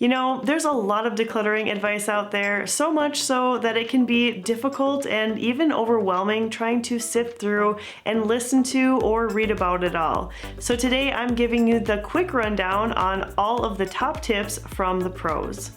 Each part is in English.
You know, there's a lot of decluttering advice out there, so much so that it can be difficult and even overwhelming trying to sift through and listen to or read about it all. So today I'm giving you the quick rundown on all of the top tips from the pros.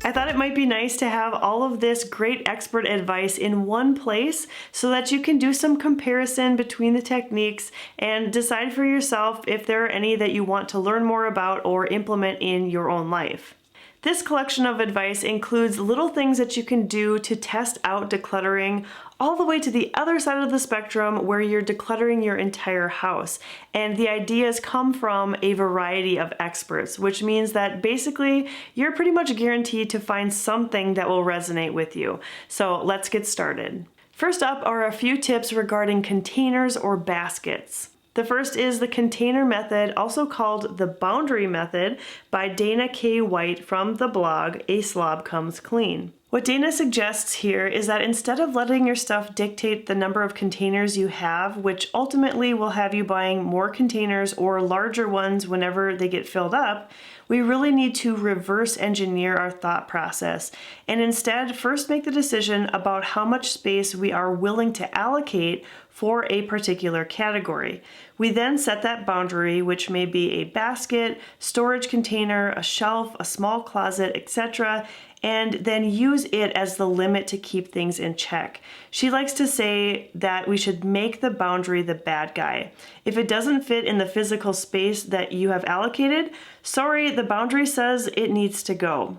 I thought it might be nice to have all of this great expert advice in one place so that you can do some comparison between the techniques and decide for yourself if there are any that you want to learn more about or implement in your own life. This collection of advice includes little things that you can do to test out decluttering, all the way to the other side of the spectrum where you're decluttering your entire house. And the ideas come from a variety of experts, which means that basically you're pretty much guaranteed to find something that will resonate with you. So let's get started. First up are a few tips regarding containers or baskets. The first is the container method, also called the boundary method, by Dana K. White from the blog A Slob Comes Clean. What Dana suggests here is that instead of letting your stuff dictate the number of containers you have, which ultimately will have you buying more containers or larger ones whenever they get filled up, we really need to reverse engineer our thought process and instead first make the decision about how much space we are willing to allocate for a particular category. We then set that boundary, which may be a basket, storage container, a shelf, a small closet, etc., and then use it as the limit to keep things in check. She likes to say that we should make the boundary the bad guy. If it doesn't fit in the physical space that you have allocated, sorry, the boundary says it needs to go.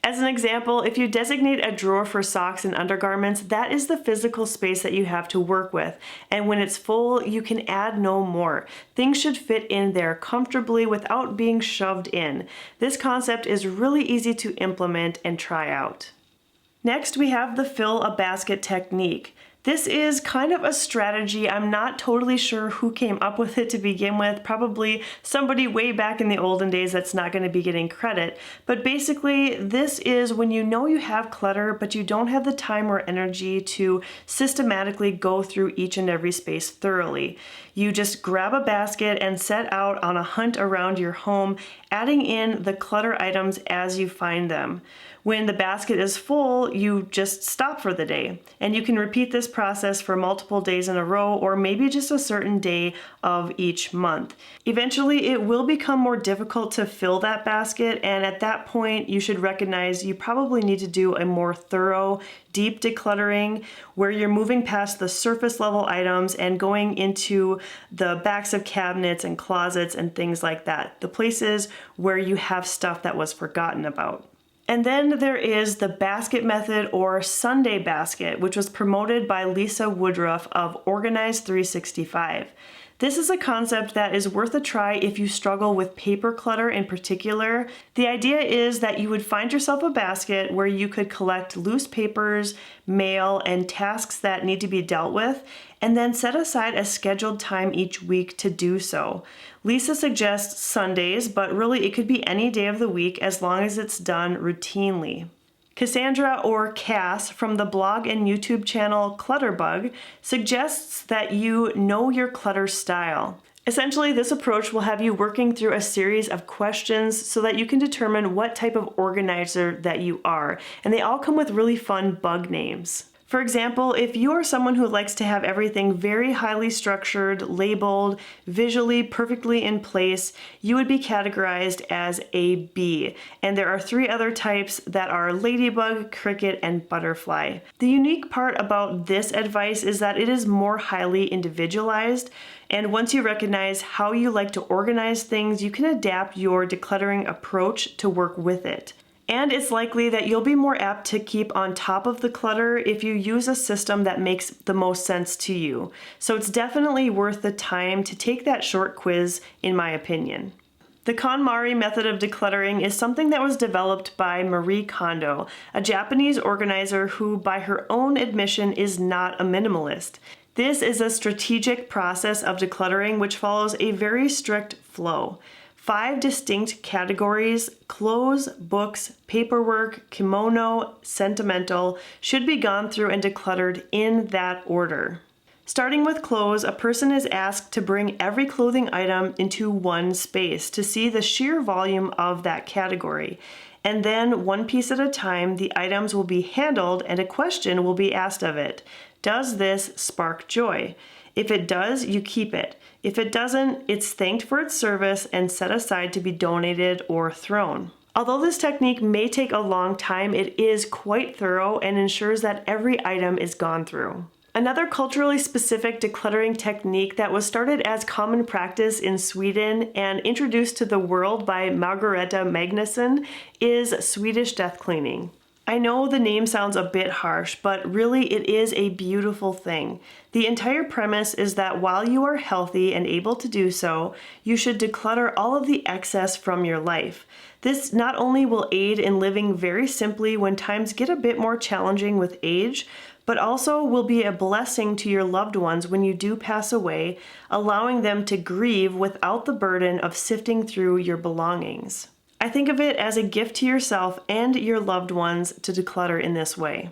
As an example, if you designate a drawer for socks and undergarments, that is the physical space that you have to work with. And when it's full, you can add no more. Things should fit in there comfortably without being shoved in. This concept is really easy to implement and try out. Next, we have the fill a basket technique. This is kind of a strategy. I'm not totally sure who came up with it to begin with. Probably somebody way back in the olden days that's not going to be getting credit. But basically, this is when you know you have clutter, but you don't have the time or energy to systematically go through each and every space thoroughly. You just grab a basket and set out on a hunt around your home, adding in the clutter items as you find them. When the basket is full, you just stop for the day. And you can repeat this process for multiple days in a row, or maybe just a certain day of each month. Eventually, it will become more difficult to fill that basket, and at that point, you should recognize you probably need to do a more thorough, deep decluttering where you're moving past the surface level items and going into the backs of cabinets and closets and things like that, the places where you have stuff that was forgotten about. And then there is the basket method or Sunday basket, which was promoted by Lisa Woodruff of Organized 365. This is a concept that is worth a try if you struggle with paper clutter in particular. The idea is that you would find yourself a basket where you could collect loose papers, mail, and tasks that need to be dealt with, and then set aside a scheduled time each week to do so. Lisa suggests Sundays, but really it could be any day of the week as long as it's done routinely. Cassandra, or Cass, from the blog and YouTube channel Clutterbug, suggests that you know your clutter style. Essentially, this approach will have you working through a series of questions so that you can determine what type of organizer that you are, and they all come with really fun bug names. For example, if you are someone who likes to have everything very highly structured, labeled, visually perfectly in place, you would be categorized as a B. And there are 3 other types that are ladybug, cricket, and butterfly. The unique part about this advice is that it is more highly individualized, and once you recognize how you like to organize things, you can adapt your decluttering approach to work with it. And it's likely that you'll be more apt to keep on top of the clutter if you use a system that makes the most sense to you. So it's definitely worth the time to take that short quiz, in my opinion. The Konmari method of decluttering is something that was developed by Marie Kondo, a Japanese organizer who, by her own admission, is not a minimalist. This is a strategic process of decluttering which follows a very strict flow. 5 distinct categories: clothes, books, paperwork, kimono, sentimental, should be gone through and decluttered in that order. Starting with clothes, a person is asked to bring every clothing item into one space to see the sheer volume of that category. And then, one piece at a time, the items will be handled and a question will be asked of it. Does this spark joy? If it does, you keep it. If it doesn't, it's thanked for its service and set aside to be donated or thrown. Although this technique may take a long time, it is quite thorough and ensures that every item is gone through. Another culturally specific decluttering technique that was started as common practice in Sweden and introduced to the world by Margareta Magnusson is Swedish death cleaning. I know the name sounds a bit harsh, but really it is a beautiful thing. The entire premise is that while you are healthy and able to do so, you should declutter all of the excess from your life. This not only will aid in living very simply when times get a bit more challenging with age, but also will be a blessing to your loved ones when you do pass away, allowing them to grieve without the burden of sifting through your belongings. I think of it as a gift to yourself and your loved ones to declutter in this way.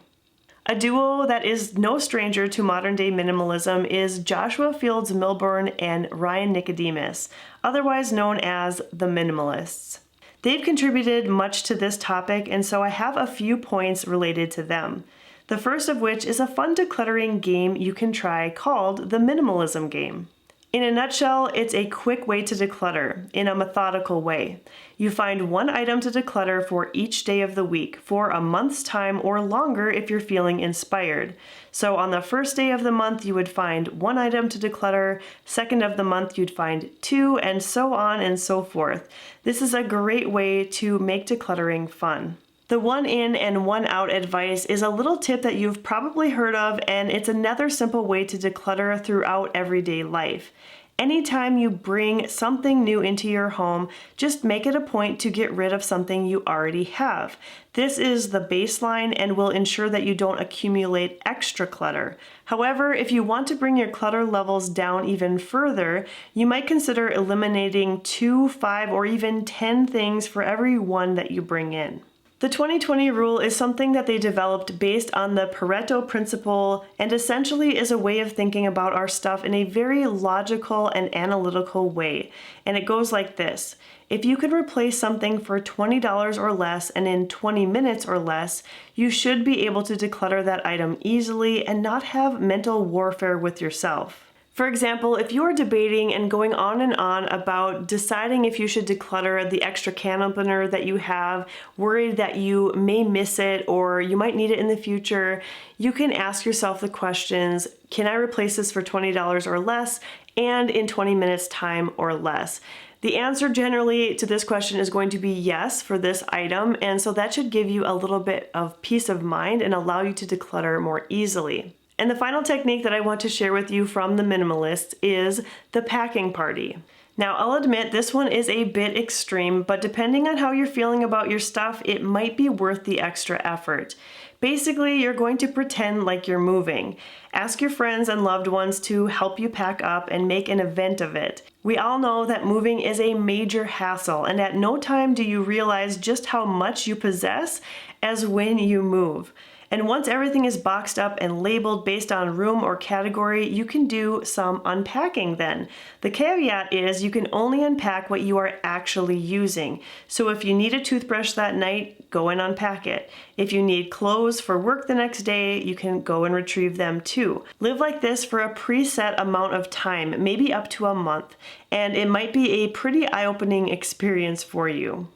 A duo that is no stranger to modern-day minimalism is Joshua Fields Milburn and Ryan Nicodemus, otherwise known as the Minimalists. They've contributed much to this topic, and so I have a few points related to them. The first of which is a fun decluttering game you can try called the Minimalism Game. In a nutshell, it's a quick way to declutter in a methodical way. You find one item to declutter for each day of the week for a month's time or longer if you're feeling inspired. So on the first day of the month, you would find one item to declutter, second of the month, you'd find two, and so on and so forth. This is a great way to make decluttering fun. The one in and one out advice is a little tip that you've probably heard of, and it's another simple way to declutter throughout everyday life. Anytime you bring something new into your home, just make it a point to get rid of something you already have. This is the baseline and will ensure that you don't accumulate extra clutter. However, if you want to bring your clutter levels down even further, you might consider eliminating 2, 5, or even 10 things for every one that you bring in. The 20/20 rule is something that they developed based on the Pareto principle and essentially is a way of thinking about our stuff in a very logical and analytical way. And it goes like this. If you could replace something for $20 or less and in 20 minutes or less, you should be able to declutter that item easily and not have mental warfare with yourself. For example, if you are debating and going on and on about deciding if you should declutter the extra can opener that you have, worried that you may miss it or you might need it in the future, you can ask yourself the questions, can I replace this for $20 or less and in 20 minutes time or less? The answer generally to this question is going to be yes for this item, and so that should give you a little bit of peace of mind and allow you to declutter more easily. And the final technique that I want to share with you from the Minimalists is the packing party. Now, I'll admit this one is a bit extreme, but depending on how you're feeling about your stuff, it might be worth the extra effort. Basically, you're going to pretend like you're moving. Ask your friends and loved ones to help you pack up and make an event of it. We all know that moving is a major hassle, and at no time do you realize just how much you possess as when you move. And once everything is boxed up and labeled based on room or category, you can do some unpacking then. The caveat is you can only unpack what you are actually using. So if you need a toothbrush that night, go and unpack it. If you need clothes for work the next day, you can go and retrieve them too. Live like this for a preset amount of time, maybe up to a month, and it might be a pretty eye-opening experience for you.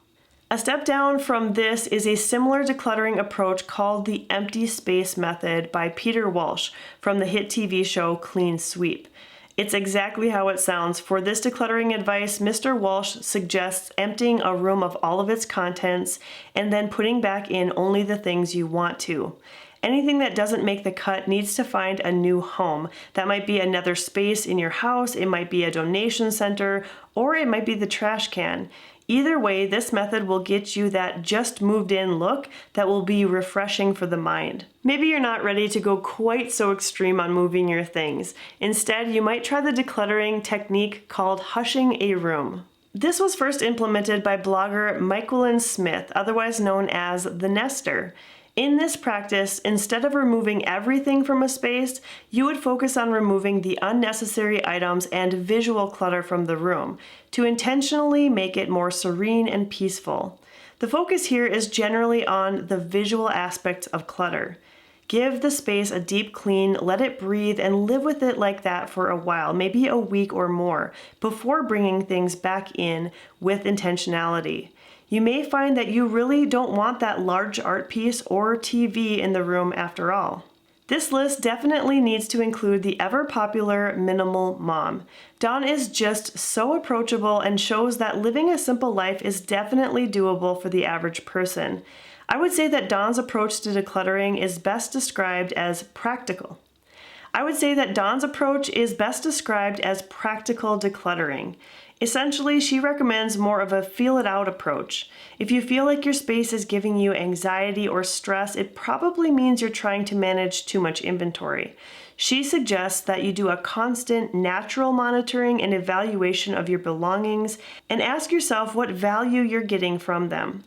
A step down from this is a similar decluttering approach called the Empty Space Method by Peter Walsh from the hit TV show Clean Sweep. It's exactly how it sounds. For this decluttering advice, Mr. Walsh suggests emptying a room of all of its contents and then putting back in only the things you want to. Anything that doesn't make the cut needs to find a new home. That might be another space in your house, it might be a donation center, or it might be the trash can. Either way, this method will get you that just moved in look that will be refreshing for the mind. Maybe you're not ready to go quite so extreme on moving your things. Instead, you might try the decluttering technique called hushing a room. This was first implemented by blogger Michaelin Smith, otherwise known as The Nester. In this practice, instead of removing everything from a space, you would focus on removing the unnecessary items and visual clutter from the room to intentionally make it more serene and peaceful. The focus here is generally on the visual aspects of clutter. Give the space a deep clean, let it breathe, and live with it like that for a while, maybe a week or more, before bringing things back in with intentionality. You may find that you really don't want that large art piece or TV in the room after all. This list definitely needs to include the ever-popular minimal mom. Dawn is just so approachable and shows that living a simple life is definitely doable for the average person. I would say that Dawn's approach to decluttering is best described as practical. Decluttering. Essentially, she recommends more of a feel-it-out approach. If you feel like your space is giving you anxiety or stress, it probably means you're trying to manage too much inventory. She suggests that you do a constant, natural monitoring and evaluation of your belongings and ask yourself what value you're getting from them.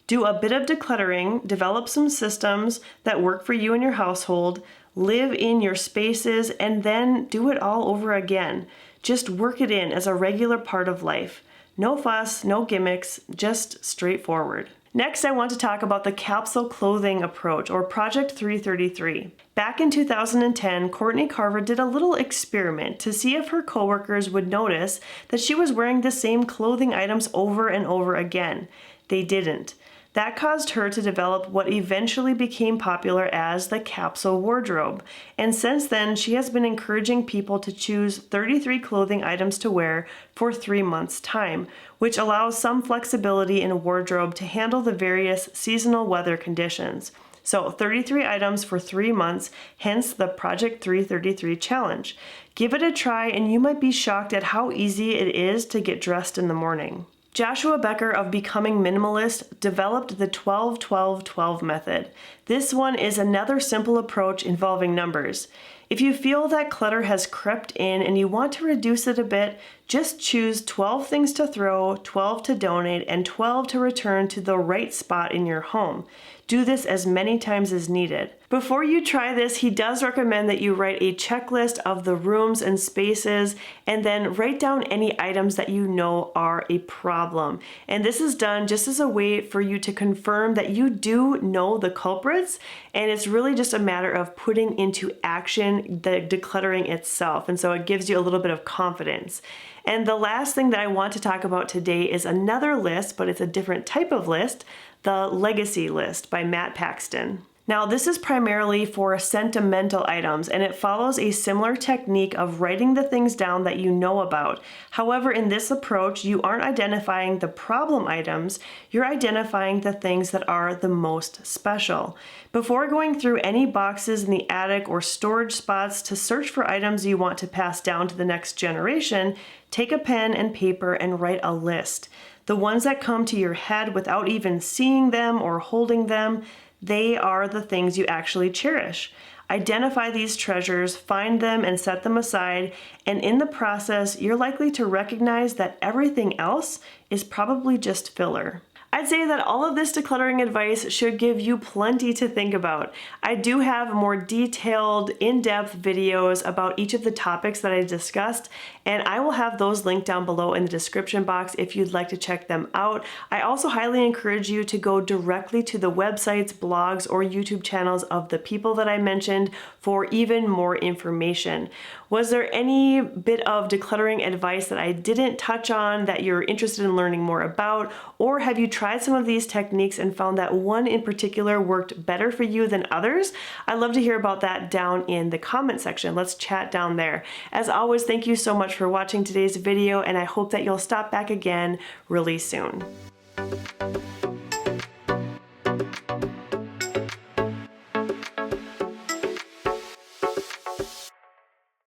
Do a bit of decluttering, develop some systems that work for you and your household, live in your spaces, and then do it all over again. Just work it in as a regular part of life. No fuss, no gimmicks, just straightforward. Next, I want to talk about the capsule clothing approach, or Project 333. Back in 2010, Courtney Carver did a little experiment to see if her coworkers would notice that she was wearing the same clothing items over and over again. They didn't. That caused her to develop what eventually became popular as the capsule wardrobe. And since then, she has been encouraging people to choose 33 clothing items to wear for 3 months' time, which allows some flexibility in a wardrobe to handle the various seasonal weather conditions. So 33 items for 3 months, hence the Project 333 challenge. Give it a try and you might be shocked at how easy it is to get dressed in the morning. Joshua Becker of Becoming Minimalist developed the 12-12-12 method. This one is another simple approach involving numbers. If you feel that clutter has crept in and you want to reduce it a bit, just choose 12 things to throw, 12 to donate, and 12 to return to the right spot in your home. Do this as many times as needed. Before you try this, he does recommend that you write a checklist of the rooms and spaces and then write down any items that you know are a problem. And this is done just as a way for you to confirm that you do know the culprits, and it's really just a matter of putting into action the decluttering itself. And so it gives you a little bit of confidence. And the last thing that I want to talk about today is another list, but it's a different type of list, the Legacy List by Matt Paxton. Now, this is primarily for sentimental items, and it follows a similar technique of writing the things down that you know about. However, in this approach, you aren't identifying the problem items, you're identifying the things that are the most special. Before going through any boxes in the attic or storage spots to search for items you want to pass down to the next generation, take a pen and paper and write a list. The ones that come to your head without even seeing them or holding them, they are the things you actually cherish. Identify these treasures, find them, and set them aside, and in the process, you're likely to recognize that everything else is probably just filler. I'd say that all of this decluttering advice should give you plenty to think about. I do have more detailed, in-depth videos about each of the topics that I discussed, and I will have those linked down below in the description box if you'd like to check them out. I also highly encourage you to go directly to the websites, blogs, or YouTube channels of the people that I mentioned for even more information. Was there any bit of decluttering advice that I didn't touch on that you're interested in learning more about? Or have you tried some of these techniques and found that one in particular worked better for you than others? I'd love to hear about that down in the comment section. Let's chat down there. As always, thank you so much for watching today's video, and I hope that you'll stop back again really soon.